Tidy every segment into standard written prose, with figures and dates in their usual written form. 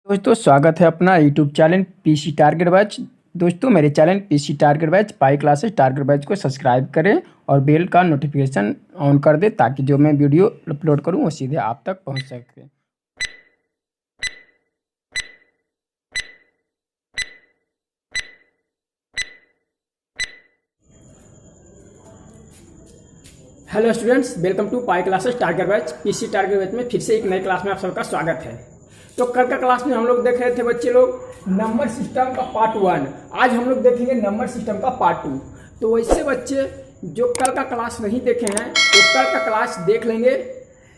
दोस्तों स्वागत है अपना YouTube channel PC target batch. दोस्तों मेरे चैनल पीसी टारगेट बैच पाई क्लासेस टारगेट बैच को सब्सक्राइब करें और बेल का नोटिफिकेशन ऑन कर दें ताकि जो मैं वीडियो अपलोड करूं वो सीधे आप तक पहुंच सके। Hello students, welcome to Pi classes target batch PC target batch में फिर से एक नए क्लास में आप सबका स्वागत है। तो कल का क्लास में हम लोग देख रहे थे बच्चे लोग नंबर सिस्टम का पार्ट 1। आज हम लोग देखेंगे नंबर सिस्टम का पार्ट 2। तो वैसे बच्चे जो कल का क्लास नहीं देखे हैं वो कल का क्लास देख लेंगे।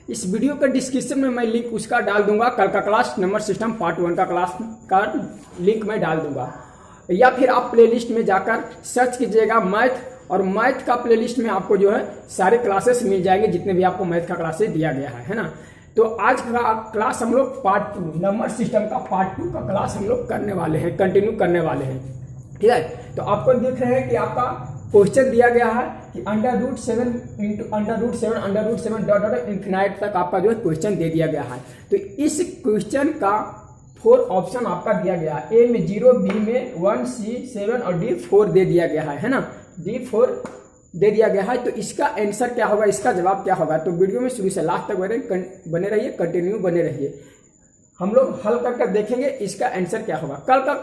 इस वीडियो के डिस्क्रिप्शन में मैं लिंक उसका डाल दूंगा। कल का क्लास नंबर सिस्टम पार्ट 1 का क्लास का लिंक मैं डाल दूंगा, या फिर आप प्लेलिस्ट में जाकर सर्च कीजिएगा मैथ, और मैथ का प्लेलिस्ट में आपको जो है सारे क्लासेस मिल जाएंगे जितने भी आपको मैथ का क्लासेस दिया गया है ना। तो आज का क्लास हम लोग पार्ट 2 नंबर सिस्टम का पार्ट 2 का क्लास हम लोग करने वाले हैं, कंटिन्यू करने वाले हैं। ठीक है, तो आपको देख रहे हैं कि आपका क्वेश्चन दिया गया है कि √7 इंटू √7 डॉट डॉट इन्फिनाइट तक आपका जो है क्वेश्चन दे दिया गया है। तो इस क्वेश्चन का 4 ऑप्शन आपका दिया गया है। ए में 0, बी में 1, सी 7 और डी 4 दे दिया गया है ना। डी 4 दे दिया गया है। तो इसका आंसर क्या होगा, इसका जवाब क्या होगा, तो वीडियो में शुरू से लास्ट तक बने रहिए, कंटिन्यू बने रहिए। हम लोग हल करके देखेंगे इसका आंसर क्या होगा। कल का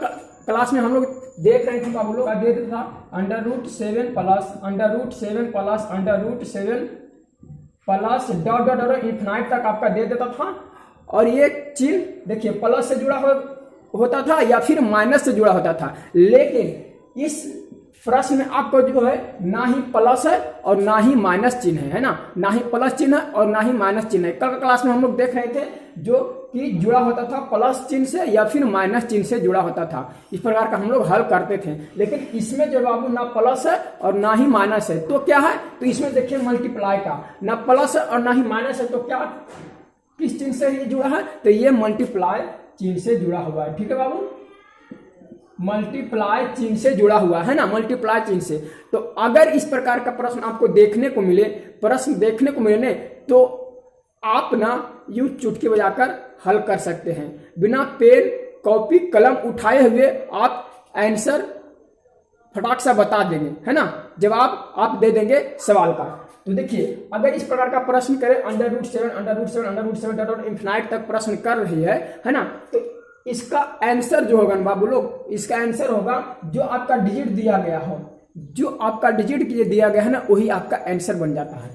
क्लास में हम लोग देख रहे थे हम लोग दे देता था √7 plus dot dot dot infinite तक आपका दे देता था। और ये चिन्ह देखिए प्लस से जुड़ा होता था या फिर माइनस से जुड़ा होता था, लेकिन इस प्रश्न में आपको जो है ना ही प्लस है और ना ही माइनस चिन्ह है ना, ना ही प्लस चिन्ह है और ना ही माइनस चिन्ह है। कल क्लास में हम लोग देख रहे थे जो कि जुड़ा होता था प्लस चिन्ह से या फिर माइनस चिन्ह से जुड़ा होता था। इस प्रकार का हम लोग हल करते थे, लेकिन इसमें जो बाबू ना प्लस है और ना ही माइनस है तो क्या है, तो इसमें देखिए मल्टीप्लाई का ना प्लस है और ना ही माइनस है तो क्या किस चिन्ह से ये जुड़ा है, तो ये मल्टीप्लाई चिन्ह से जुड़ा हुआ है। ठीक है बाबू, मल्टीप्लाई चिन्ह से जुड़ा हुआ है ना, मल्टीप्लाई चिन्ह से। तो अगर इस प्रकार का प्रश्न आपको देखने को मिले तो आप ना यूं चुटकी बजाकर हल कर सकते हैं। बिना पेन कॉपी कलम उठाए हुए आप आंसर फटाक से बता देंगे, है ना, जवाब आप दे देंगे सवाल का। तो देखिए अगर इस प्रकार का प्रश्न करें √7 डॉट इन्फिनाइट तक प्रश्न कर रही है ना, तो इसका आंसर जो होगा ना बाबू लोग, इसका आंसर होगा जो आपका डिजिट दिया गया हो, जो आपका डिजिट दिया गया है ना वही आपका आंसर बन जाता है।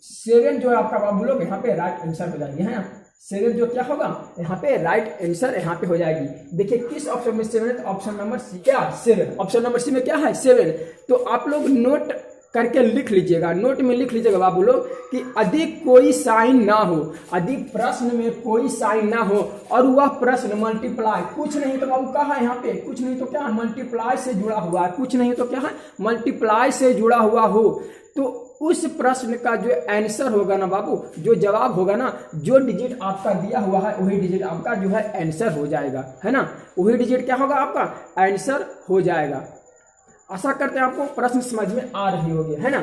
7 जो है आपका बाबू लोग यहाँ पे राइट आंसर हो जाएगी, है ना। 7 जो क्या होगा यहाँ पे राइट आंसर यहाँ पे हो जाएगी। देखिए किस ऑप्शन में 7 है, तो ऑप्शन नंबर सी क्या 7, ऑप्शन नंबर सी में क्या है 7। तो आप लोग नोट करके लिख लीजिएगा, नोट में लिख लीजिएगा बाबू लोग कि अधिक कोई साइन ना हो, अधिक प्रश्न में कोई साइन ना हो और वह प्रश्न मल्टीप्लाई कुछ नहीं तो बाबू कहा है यहाँ पे, कुछ नहीं तो क्या है मल्टीप्लाई से जुड़ा हुआ है, कुछ नहीं तो क्या है मल्टीप्लाई से जुड़ा हुआ हो। तो उस प्रश्न का जो आंसर होगा ना बाबू, जो जवाब होगा ना, जो डिजिट आपका दिया हुआ है वही डिजिट आपका जो है आंसर हो जाएगा, है ना। वही डिजिट क्या होगा आपका आंसर हो जाएगा। आशा करते हैं आपको प्रश्न समझ में आ रही होगी, है ना।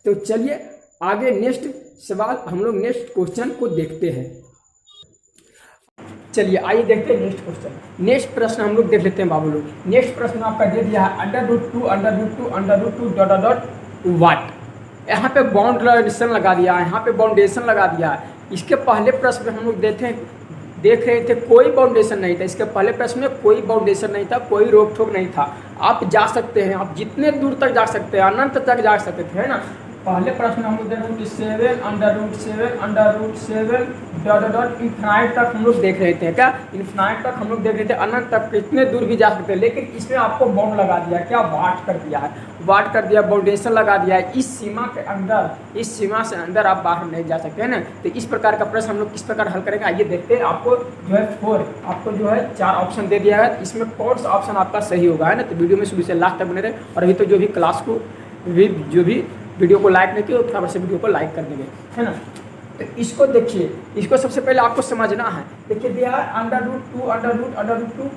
तो चलिए आगे नेक्स्ट सवाल हम लोग नेक्स्ट क्वेश्चन को देखते हैं। चलिए आइए देखते हैं नेक्स्ट क्वेश्चन। नेक्स्ट प्रश्न हम लोग देख लेते हैं बाबू लोग। नेक्स्ट प्रश्न आपका दे दिया है √2 डॉट डॉट वाट। यहाँ पे बाउंडेशन लगा दिया है, यहाँ पे बाउंडेशन लगा दिया है। इसके पहले प्रश्न में हम लोग देख रहे थे कोई बाउंडेशन नहीं था, इसके पहले प्रश्न में कोई बाउंडेशन नहीं था, कोई रोक टोक नहीं था। आप जा सकते हैं, आप जितने दूर तक जा सकते हैं, अनंत तक जा सकते थे, है ना। पहले प्रश्न हम लोग √7 डॉट डॉट इन्फिनाइट तक हम लोग देख रहे थे, क्या इन्फिनाइट तक हम लोग देख रहे थे, अनंत तक कितने दूर भी जा सकते हैं। लेकिन इसमें आपको बाउंड लगा दिया, क्या वाट कर दिया है, वाट कर दिया, बाउंडेशन लगा दिया है। इस सीमा के अंदर, इस सीमा से अंदर आप बाहर नहीं जा सकते हैं ना। तो इस प्रकार का प्रश्न हम लोग किस प्रकार हल करेंगे आइए देखते हैं। आपको जो है 4 आपको जो है 4 ऑप्शन दे दिया है, इसमें कौन सा ऑप्शन आपका सही होगा, है ना। तो वीडियो में शुरू से लास्ट तक बने रहे। और अभी तो जो भी क्लास को जो भी वीडियो को लाइक नहीं किया फटाफट से वीडियो को लाइक कर देंगे, है ना। तो इसको देखिए, इसको सबसे पहले आपको समझना है। देखिए दिया √2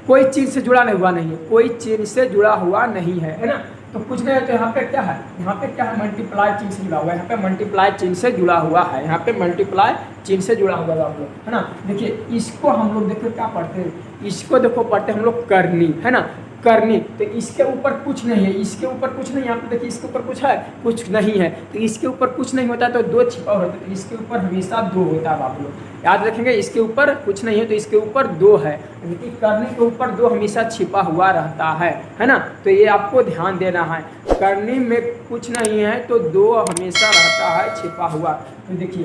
कोई चीज से जुड़ा नहीं हुआ नहीं है, कोई चीज से जुड़ा हुआ नहीं है, है ना। तो कुछ नहीं है, तो यहाँ पे क्या है, यहाँ पे क्या है, मल्टीप्लाई चिन्ह से जुड़ा हुआ है, यहाँ पे मल्टीप्लाई चिन्ह से जुड़ा हुआ है, यहाँ पे मल्टीप्लाई चिन्ह से जुड़ा हुआ है आप लोग, है ना। देखिए इसको हम लोग देखो क्या पढ़ते हैं, इसको देखो पढ़ते हम लोग करनी, है ना, करनी। तो इसके ऊपर कुछ नहीं है, इसके ऊपर कुछ नहीं, यहाँ पे देखिए इसके ऊपर कुछ है, कुछ नहीं है, तो इसके ऊपर कुछ नहीं होता है तो दो छिपा होता है, तो इसके ऊपर हमेशा दो होता है। आप लोग याद रखेंगे, इसके ऊपर कुछ नहीं है तो इसके ऊपर दो है, लेकिन करने के ऊपर दो हमेशा छिपा हुआ रहता है ना। तो ये आपको ध्यान देना है, करने में कुछ नहीं है तो दो हमेशा रहता है छिपा हुआ। तो देखिए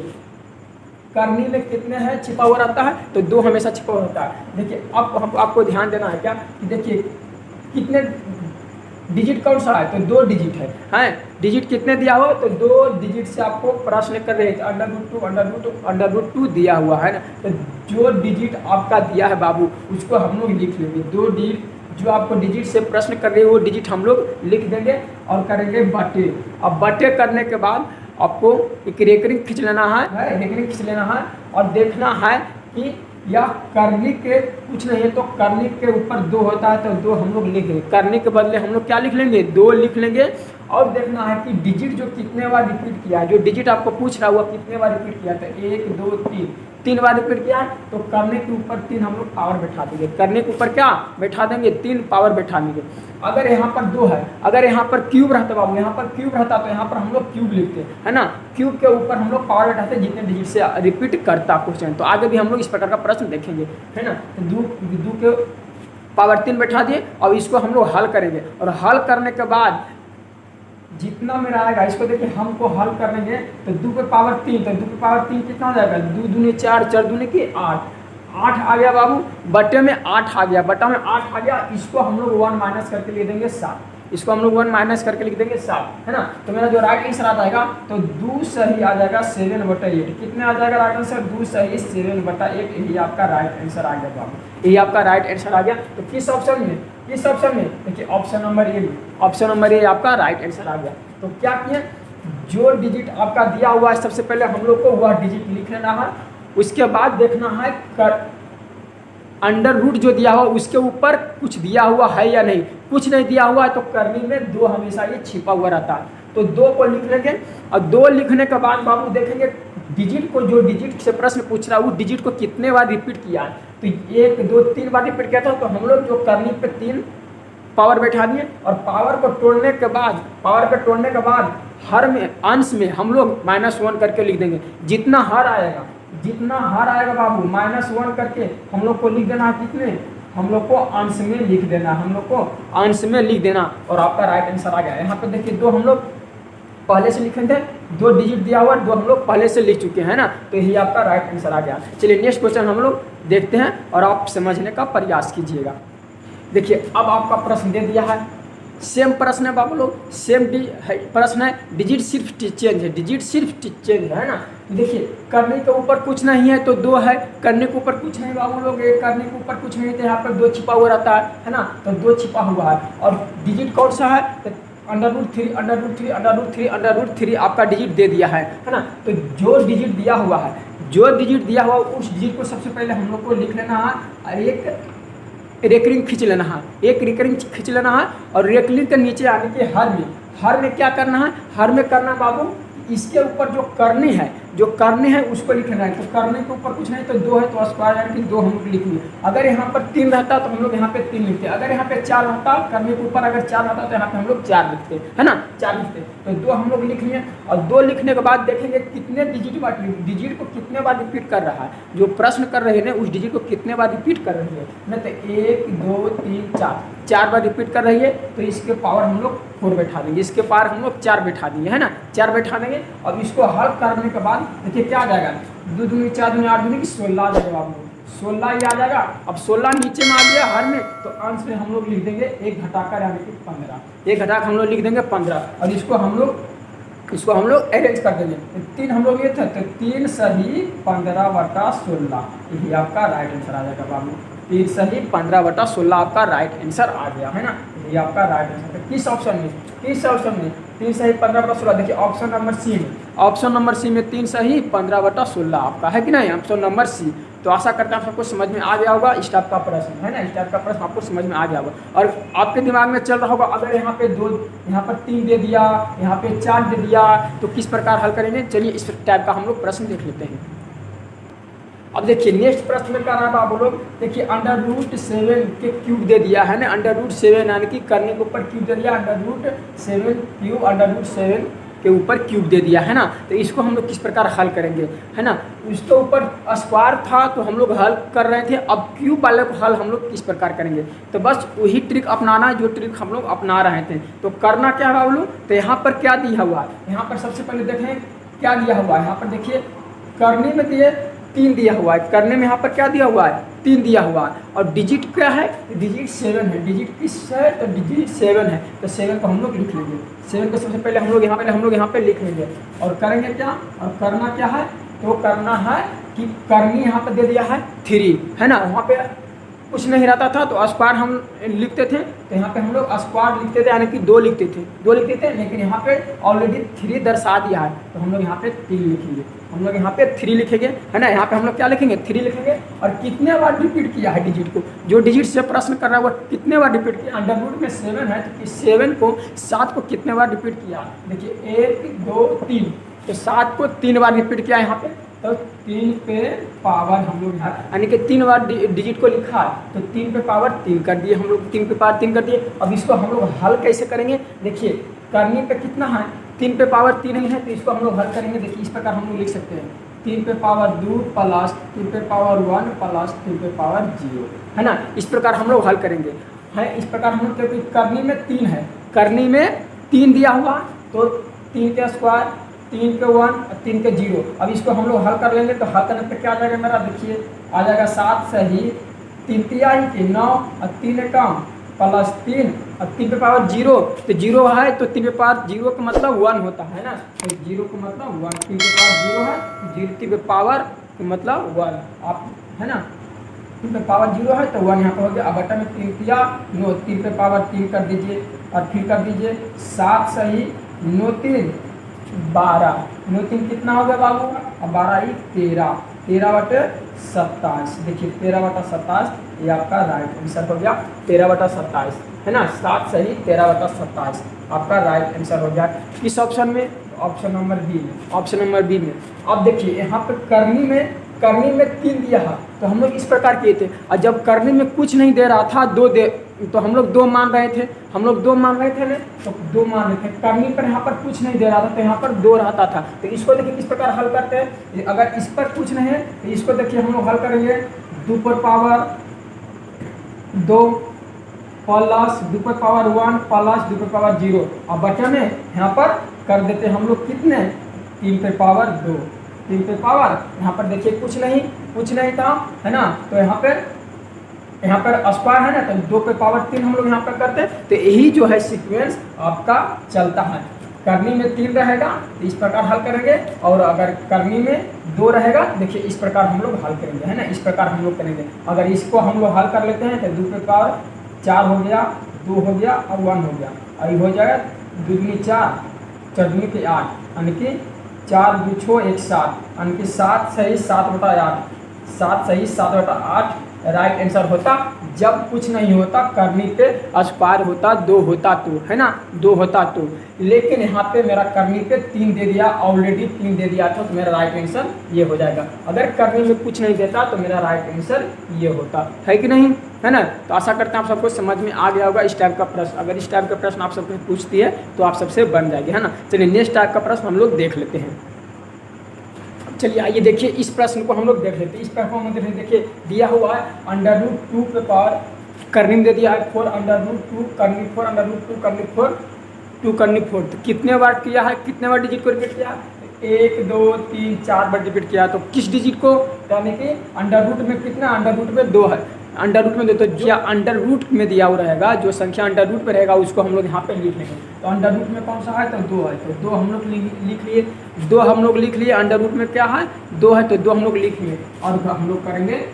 करनी में कितने हैं छिपा हुआ रहता है, तो दो हमेशा छिपा हुआ रहता है। देखिए अब हम आपको ध्यान देना है क्या कि देखिए कितने डिजिट कौन सा है, तो दो डिजिट है, हैं डिजिट कितने दिया हुआ, तो दो डिजिट से आपको प्रश्न कर रहे हैं, √2 दिया हुआ है ना। तो जो डिजिट आपका दिया है बाबू उसको हम लोग लिख लेंगे, दो डिजिट जो आपको डिजिट से प्रश्न कर रहे हैं वो डिजिट हम लोग लिख देंगे और करेंगे बटे। अब बटे करने के बाद आपको एक रेकरिंग खींच लेना है, रेकरिंग खींच लेना है और देखना है कि या करनी के कुछ नहीं है तो करनी के ऊपर दो होता है तो दो हम लोग लिख लेंगे, करने के बदले हम लोग क्या लिख लेंगे, दो लिख लेंगे। और देखना है कि डिजिट जो कितने बार रिपीट किया है, जो डिजिट आपको पूछ रहा हुआ कितने बार रिपीट किया था, 1 2 3 3 बार रिपीट किया है, तो करने के ऊपर 3 हम लोग पावर बैठा देंगे, करने के ऊपर क्या बैठा देंगे, 3 पावर बैठा देंगे। अगर यहाँ पर 2 है, अगर यहाँ पर क्यूब रहता बाबू, यहाँ पर क्यूब रहता तो यहाँ पर हम लोग क्यूब लिखते हैं, है ना, क्यूब के ऊपर हम लोग पावर बैठाते जितने डिजिट से रिपीट करता क्वेश्चन। तो आगे भी हम लोग इस प्रकार का प्रश्न देखेंगे, है ना। तो दो के पावर 3 बैठा दिए और इसको हम लोग हल करेंगे, और हल करने के बाद जितना मेरा आएगा इसको देखिए हमको हल करेंगे, तो 2 के पावर 3, तो 2 के पावर 3 कितना हो जाएगा, 2 दूनी 4, 4 दूनी की 8, 8 आ गया बाबू, बटे में 8 आ गया, बटा में 8 आ गया। इसको हम लोग 1 माइनस करके लिख देंगे 7, इसको हम लोग 1 माइनस करके लिख देंगे 7, है ना। तो मेरा जो राइट आंसर आ जाएगा तो 2 सही आ जाएगा 7/8, कितने आ जाएगा राइट आंसर, 2 सही 7/8, यही आपका राइट आंसर आ गया बाबू, यही आपका राइट आंसर आ गया। तो किस ऑप्शन में, किस ऑप्शन में, देखिए ऑप्शन नंबर ए में, ऑप्शन नंबर ए आपका राइट आंसर आ गया। तो क्या किए, जो डिजिट आपका दिया हुआ है सबसे पहले हम लोग को वह डिजिट लिख लेना है, उसके बाद देखना है अंडर रूट जो दिया हुआ उसके ऊपर कुछ दिया हुआ है या नहीं, कुछ नहीं दिया हुआ है तो करनी में 2 हमेशा ये छिपा हुआ रहता है, तो 2 को लिख लेंगे। और 2 लिखने के बाद बाबू देखेंगे डिजिट को, जो डिजिट से प्रश्न पूछ रहा है वो डिजिट को कितने बार रिपीट किया है, तो 1 2 3 बार रिपीट किया था, तो हम लोग जो करनी पे 3 पावर बैठा दिए, और पावर को तोड़ने के बाद, पावर को तोड़ने के बाद हर में अंश में हम लोग -1 करके लिख देंगे, जितना हर आएगा, जितना हर आएगा बाबू -1 करके हम लोग को लिख देना है, कितने हम लोग को अंश में लिख देना, हम लोग को अंश में लिख देना, और आपका राइट आंसर आ गया। यहाँ पे देखिए 2 हम लोग पहले से लिखे थे, 2 डिजिट दिया हुआ, 2 हम लोग पहले से लिख चुके हैं ना, तो यही आपका राइट आंसर आ गया। चलिए नेक्स्ट क्वेश्चन हम लोग देखते हैं और आप समझने का प्रयास कीजिएगा। देखिए अब आपका प्रश्न दे दिया है, सेम प्रश्न है बाबू लोग, सेम प्रश्न है, डिजिट सिर्फ चेंज है, डिजिट सिर्फ चेंज है ना। देखिए करने के ऊपर कुछ नहीं है तो 2 है, करने के ऊपर कुछ नहीं बाबू लोग, करने के ऊपर कुछ नहीं तो यहाँ पर 2 छिपा हुआ रहता है ना, तो 2 छिपा हुआ है। और डिजिट कौन सा है, तो √3 आपका डिजिट दे दिया है ना। तो जो डिजिट दिया हुआ है, जो डिजिट दिया हुआ उस डिजिट को सबसे पहले हम लोग को लिख लेना है, और एक रेकरिंग खींच लेना है, एक रेकरिंग खींच लेना है, और रेकरिंग के नीचे आने के हर में क्या करना है, हर में करना बाबू इसके ऊपर जो करनी है, जो करने हैं उसको लिखना है। तो करने के ऊपर कुछ नहीं तो 2 है तो स्क्वायर यानी कि 2 हम लोग लिख लिए। अगर यहाँ पर 3 रहता तो हम लोग यहाँ पे 3 लिखते, अगर यहाँ पे 4 रहता, करने के ऊपर अगर 4 रहता तो यहाँ पे हम लोग 4 लिखते, है ना, 4 लिखते। तो 2 हम लोग लिख लिए, और 2 लिखने के बाद देखेंगे कितने डिजिट को कितने बार रिपीट कर रहा है, जो प्रश्न कर रहे हैं उस डिजिट को कितने बार रिपीट कर रही है ना। तो 1 2 3 4 बार रिपीट कर रही है, तो इसके पावर हम लोग 4 बैठा देंगे, इसके पावर हम लोग 4 बैठा देंगे, है ना, 4 बैठा देंगे। अब इसको हल करने के बाद देखिए क्या आ जाएगा, 2 दूनी 4 दूनी 8 दूनी की 16 आ जाएगा आप लोग, 16 ही आ जाएगा। अब 16 नीचे में आ गया हर में, तो अंश में हम लोग लिख देंगे 1 घटाकर यानी कि 15, 1 घटाकर हम लोग लिख देंगे 15, और इसको हम लोग अरेंज कर देंगे। तो 3 हम लोग ये थे, तो 3 सही 15/16, यही आपका राइट आंसर आ जाएगा बाबू, 3 सही 15/16 आपका राइट आंसर आ गया, है ना, ये आपका राइट आंसर। किस ऑप्शन में, किस ऑप्शन में 3 सही 15/16, देखिए ऑप्शन नंबर सी में, ऑप्शन नंबर सी में 3 सही 15/16 आपका है कि नहीं, ऑप्शन नंबर सी। तो आशा करता हूँ सबको समझ में आ गया होगा इस टाइप का प्रश्न, है ना, इस टाइप का प्रश्न आपको समझ में आ गया होगा। और आपके दिमाग में चल रहा होगा अगर यहाँ पे 2, यहाँ पर 3 दे दिया, यहाँ पे 4 दे दिया तो किस प्रकार हल करेंगे। चलिए इस टाइप का हम लोग प्रश्न देख लेते हैं। अब देखिए नेक्स्ट प्रश्न में क्या रहा है आप लोग, देखिए √7 के क्यूब दे दिया है ना, √7 यानी कि करने के ऊपर क्यूब दे दिया, √7 क्यूब √7 के ऊपर क्यूब दे दिया है ना। तो इसको हम लोग किस प्रकार हल करेंगे, है ना। उसके ऊपर स्क्वायर था तो हम लोग हल कर रहे थे, अब क्यूब वाले को हल हम लोग किस प्रकार करेंगे। तो बस वही ट्रिक अपनाना है जो ट्रिक हम लोग अपना रहे थे। तो करना क्या है बाबू, तो यहाँ पर क्या दिया हुआ है, यहाँ पर सबसे पहले देखें क्या दिया हुआ है। यहाँ पर देखिए करने में दिए 3 दिया हुआ है, करने में यहाँ पर क्या दिया हुआ है 3 दिया हुआ है, और डिजिट क्या है, डिजिट 7 है। डिजिट किस है, तो डिजिट 7 है। तो 7 को हम लोग लिख लेंगे, 7 को सबसे पहले हम लोग यहाँ पे लिख लेंगे। और करेंगे क्या, और करना क्या है, तो करना है कि करनी यहाँ पर दे दिया है 3, है ना। वहाँ पे कुछ नहीं रहता था तो स्क्वायर हम लिखते थे, तो यहाँ पे हम लोग स्क्वायर लिखते थे यानी कि 2 लिखते थे, लेकिन यहाँ पे ऑलरेडी 3 दर्शा दिया है तो हम लोग यहाँ पे 3 लिखेंगे, हम लोग यहाँ पे 3 लिखेंगे, है ना। यहाँ पे हम लोग क्या लिखेंगे 3 लिखेंगे। और कितने बार रिपीट किया है डिजिट को, जो डिजिट से प्रश्न कर रहा है वो कितने बार रिपीट किया, अंडर रूट में 7 है तो 7 को कितने बार रिपीट किया, देखिए 1 2 3, तो 7 को 3 बार रिपीट किया यहाँ पे, तो 3 पे पावर हम लोग यहाँ यानी कि 3 बार डिजिट को लिखा है तो 3 पे पावर 3 कर दिए हम लोग, 3 पे पावर 3 कर दिए। अब इसको हम लोग हल कैसे करेंगे, देखिए करने पे कितना है 3 पे पावर 3 ही है, तो इसको हम लोग हल करेंगे। देखिए इस प्रकार हम लोग लिख सकते हैं 3 पे पावर 2 प्लस 3 पे पावर 1 प्लस 3 पे पावर 0, है ना। इस प्रकार हम लोग हल करेंगे, है इस प्रकार हम लोग, क्योंकि करनी में 3 है, करनी में 3 दिया हुआ तो 3 के स्क्वायर 3 के 1 और 3 के 0। अब इसको हम लोग हल कर लेंगे, तो हल करने पे क्या आ जाएगा मेरा, देखिए आ जाएगा 7 सही 3 तिहाई के 9 और 3 कम प्लस 3 और 3 पे पावर 0, तो 0 है तो 3 पे पावर 0 का मतलब 1 होता है ना, तो 0 का मतलब 1, 3 पे पावर 0 है, 3 पे पावर का मतलब 1 आप, है ना। 3 पे पावर 0 है तो 1 यहाँ पर हो गया। अब बटा में 3 तिया 9, 3 पे पावर 3 कर दीजिए और फिर कर दीजिए 7 सही 9 3 12, 9 3 कितना हो गया बाबू, अब 12 1 13, 13/27, देखिए 13/27 ये आपका राइट आंसर हो गया, 13/27, है ना। 7 सही 13/27 आपका राइट आंसर हो गया। किस ऑप्शन में, ऑप्शन नंबर बी में, ऑप्शन नंबर बी में। अब देखिए यहाँ पर करनी में 3 दिया है तो हम लोग इस प्रकार किए थे, और जब करने में कुछ नहीं दे रहा था 2 दे तो हम लोग 2 मान रहे थे, ना, तो 2 मान रहे थे। करनी पर यहाँ पर कुछ नहीं दे रहा था तो यहाँ पर 2 रहता था, तो इसको देखिए किस प्रकार हल करते हैं। अगर इस पर कुछ नहीं है तो इसको देखिए हम लोग हल करेंगे 2 पर पावर 2 प्लस 2 पर पावर 1 प्लस 2 पर पावर 0, और बटे में यहाँ पर कर देते हम लोग कितने 3 पे पावर 2, 3 पे पावर यहाँ पर देखिए कुछ नहीं था, है ना। तो यहाँ पर स्क्वायर है ना, तो 2 पे पावर 3 हम लोग यहाँ पर करते हैं। तो यही जो है सीक्वेंस आपका चलता है, करनी में 3 रहेगा तो इस प्रकार हल करेंगे, और अगर करनी में 2 रहेगा देखिए इस प्रकार हम लोग हल करेंगे, है ना, इस प्रकार हम लोग करेंगे। अगर इसको हम लोग हल कर लेते हैं तो 2 पे पावर 4 हो गया, 2 हो गया और 1 हो गया, और हो जाएगा 2 दूनी 4 4 दूनी के 8, यानी कि 4 2 6 1 7, यानी कि 7 सही 7/8, 7 सही 7/8 राइट आंसर होता। जब कुछ नहीं होता करनी पे स्क्वायर होता 2 होता तो, है ना, 2 होता तो, लेकिन यहाँ पे मेरा करनी पे 3 दे दिया, ऑलरेडी 3 दे दिया था तो मेरा राइट आंसर ये हो जाएगा। अगर करनी में कुछ नहीं देता तो मेरा राइट आंसर ये होता है कि नहीं, है ना। तो आशा करते हैं आप सबको समझ में आ गया होगा इस टाइप का प्रश्न। अगर इस टाइप का प्रश्न आप सबको पूछती है तो आप सबसे बन जाएगी, है ना। चलिए नेक्स्ट टाइप का प्रश्न हम लोग देख लेते हैं। चलिए आइए देखिए इस प्रश्न को हम लोग देख लेते हैं। इस प्रश्न में देखिए दिया हुआ है √2 पे पावर करनी में दे दिया है 4 √2 करनी 4 √2 करनी 4 2 करनी 4, तो कितने बार किया है, कितने बार डिजिट को रिपीट किया, 1 2 3 4 बार रिपीट किया। तो किस डिजिट को, यानी कि अंडर रूट में कितना, अंडर रूट में 2 है, अंडर रूट में 2, तो जो अंडर रूट में दिया हुआ रहेगा, जो संख्या अंडर रूट में रहेगा उसको हम लोग यहाँ पे लिख लेंगे। तो अंडर रूट में कौन सा है, तो 2 है, तो 2 हम लोग लिख लिए, 2 हम लोग लिख लिए। अंडर रूट में क्या है 2 है, तो 2 हम लोग लिख लिए। और हम लोग करेंगे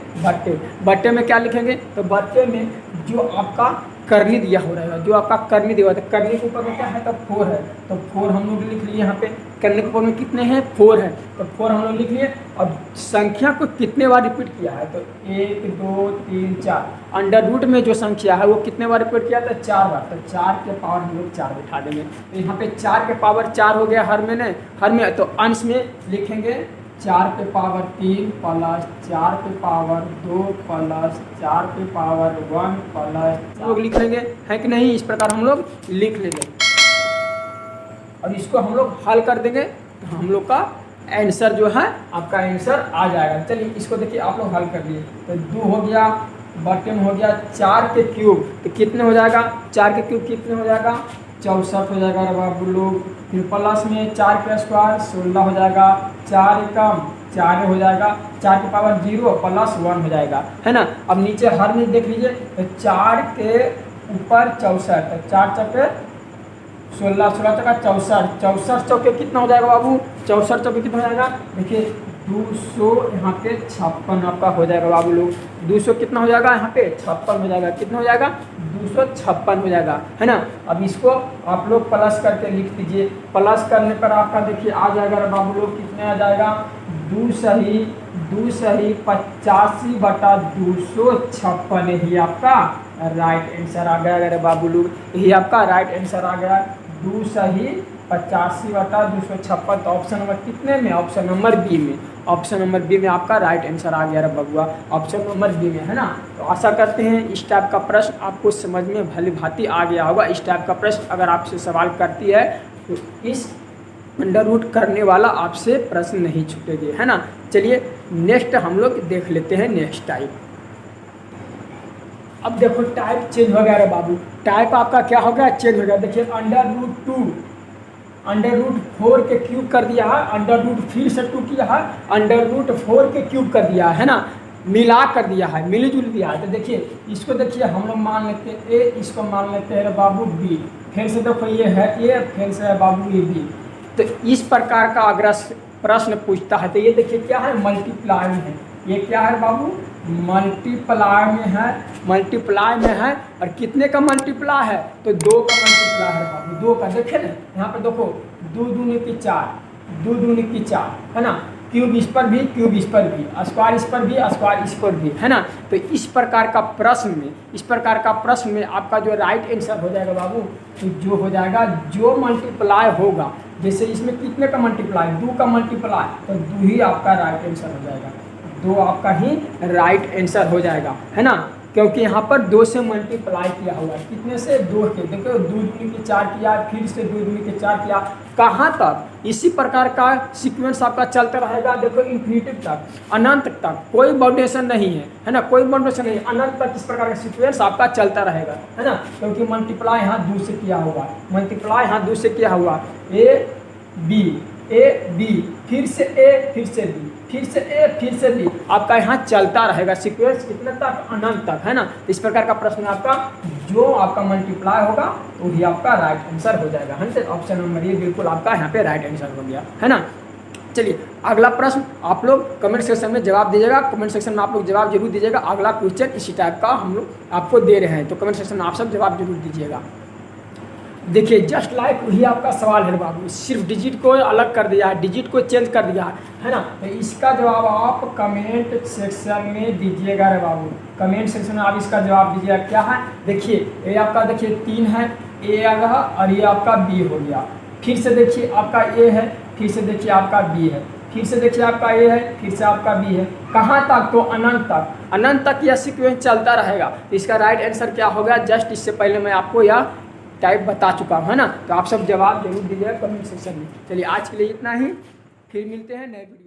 बट्टे में क्या लिखेंगे, तो बट्टे में जो आपका करनी दिया हो रहेगा, जो आपका करनी दिया हुआ है, करनी के ऊपर में क्या है, तो 4 है, तो 4 हम लोग लिख लिए यहाँ पे। करने के ऊपर में कितने हैं 4 है, तो 4 हम लोग लिख लिए। अब संख्या को कितने बार रिपीट किया है, तो 1 2 3 4, अंडर रूट में जो संख्या है वो कितने बार रिपीट किया था 4 बार, तो 4 के पावर हम लोग 4 बिठा देंगे। तो यहाँ पे 4 के पावर 4 हो गया हर में, तो अंश में लिखेंगे 4 के पावर 3 प्लस 4 के पावर 2 प्लस 4 के पावर 1 प्लस लोग लिख लेंगे, है कि नहीं। इस प्रकार हम लोग लिख लेंगे और इसको हम लोग हल कर देंगे, तो हम लोग का आंसर जो है आपका आंसर आ जाएगा। चलिए इसको देखिए आप लोग हल कर लिए, तो 2 हो गया बटन हो गया 4 के क्यूब, तो कितने हो जाएगा 4 के क्यूब कितने हो जाएगा 64 हो जाएगा रे बाबू लोग। फिर प्लस में 4 का स्क्वायर 16 हो जाएगा, 4 एकम 4 हो जाएगा, 4 की पावर 0 प्लस 1 हो जाएगा, है ना। अब नीचे हर में देख लीजिए, तो 4 के ऊपर 64, तो 4 चौके 16, 16 चौका 64, 64 चौके कितना हो जाएगा बाबू 64 चौके कितना हो जाएगा, देखिए 200 यहाँ पे 56 आपका हो जाएगा बाबू लोग। 200 कितना हो जाएगा यहाँ पे 56 हो जाएगा, कितना हो जाएगा 256 हो जाएगा, है ना। अब इसको आप लोग प्लस करके लिख दीजिए, प्लस करने पर आपका देखिए आ जाएगा बाबू लोग, कितने आ जाएगा 2 सही 85 बटा 256, ही आपका राइट आंसर आ गया अगर बाबू लोग, यही आपका राइट आंसर आ गया 2 सही 85 बटा 256। तो ऑप्शन नंबर कितने में, ऑप्शन नंबर बी में, ऑप्शन नंबर बी में आपका राइट आंसर आ गया रे बबुआ, ऑप्शन नंबर बी में, है ना। तो आशा करते हैं इस टाइप का प्रश्न आपको समझ में भली भांति आ गया होगा। इस टाइप का प्रश्न अगर आपसे सवाल करती है तो इस अंडर रूट करने वाला आपसे प्रश्न नहीं छूटेगी, है ना। चलिए नेक्स्ट हम लोग देख लेते हैं नेक्स्ट टाइप। अब देखो टाइप चेंज हो गया रे बाबू, टाइप आपका क्या हो गया चेंज हो गया। देखिए अंडर रूट 4 के क्यूब कर दिया है, अंडर रूट फिर से 2 किया है, अंडर रूट 4 के क्यूब कर दिया है ना, मिला कर दिया है, मिलजुल दिया है। तो देखिए इसको देखिए हम लोग मान लेते हैं ए, इसको मान लेते हैं बाबू बी, फिर से देखो ये है ए, फिर से है बाबू ये बी। तो इस प्रकार का अगर प्रश्न पूछता है तो ये देखिए क्या है मल्टीप्लाई में है, ये क्या है बाबू मल्टीप्लाई में है, मल्टीप्लाई में है। और कितने का मल्टीप्लाई है, तो 2 का मल्टीप्लाई है बाबू, 2 का। देखे ना यहाँ पे देखो 2 दूनी की 4, 2 दूनी की 4, है ना। क्यूब इस पर भी, क्यूब इस पर भी, स्क्वायर इस पर भी, स्क्वायर इस पर भी, है ना। तो इस प्रकार का प्रश्न में आपका जो राइट आंसर हो जाएगा बाबू, तो जो हो जाएगा जो मल्टीप्लाई होगा, जैसे इसमें कितने का मल्टीप्लाई 2 का मल्टीप्लाई, तो 2 ही आपका राइट आंसर हो जाएगा, 2 आपका ही राइट आंसर हो जाएगा, है ना। क्योंकि यहाँ पर 2 से मल्टीप्लाई किया हुआ है, कितने से 2 के। देखो 2 दूनी के 4 किया, फिर से 2 दूनी के 4 किया, कहाँ तक इसी प्रकार का सीक्वेंस आपका चलता रहेगा। देखो इन्फिनिटी तक, अनंत तक, कोई बाउंडेशन नहीं है ना, कोई बाउंडेशन नहीं, अनंत तक इस प्रकार का सीक्वेंस आपका चलता रहेगा, है ना। क्योंकि मल्टीप्लाई यहाँ 2 से किया हुआ, मल्टीप्लाई यहाँ 2 से किया हुआ, ए बी, फिर से ए, फिर से बी, फिर से ए, फिर से बी, आपका यहाँ चलता रहेगा सीक्वेंस कितने तक, अनंत तक, है ना। इस प्रकार का प्रश्न आपका जो आपका मल्टीप्लाई होगा तो ही आपका राइट आंसर हो जाएगा, है ना। ऑप्शन नंबर ये बिल्कुल आपका यहाँ पे राइट आंसर हो गया, है ना। चलिए अगला प्रश्न आप लोग कमेंट सेक्शन में जवाब दीजिएगा, कमेंट सेक्शन में आप लोग जवाब जरूर दीजिएगा। अगला क्वेश्चन इसी टाइप का हम लोग आपको दे रहे हैं, तो कमेंट सेक्शन में आप सब जवाब जरूर दीजिएगा। देखिए जस्ट लाइक वही आपका सवाल है बाबू, सिर्फ डिजिट को अलग कर दिया है, डिजिट को चेंज कर दिया है ना। तो इसका जवाब आप कमेंट सेक्शन में दीजिएगा रे बाबू, कमेंट सेक्शन में आप इसका जवाब दीजिएगा। क्या है देखिए, ये आपका देखिए 3 है, ए आ गया और ये आपका बी हो गया। फिर से देखिए आपका ए है, फिर से देखिए आपका बी है, फिर से देखिए आपका ए है, फिर से आपका बी है। कहाँ तक, तो अनंत तक, अनंत तक यह सीक्वेंस चलता रहेगा। इसका राइट आंसर क्या होगा, जस्ट इससे पहले मैं आपको यह टाइप बता चुका हूँ, है ना। तो आप सब जवाब जरूर दीजिएगा कमेंट सेक्शन में। चलिए आज के लिए इतना ही, फिर मिलते हैं नए वीडियो।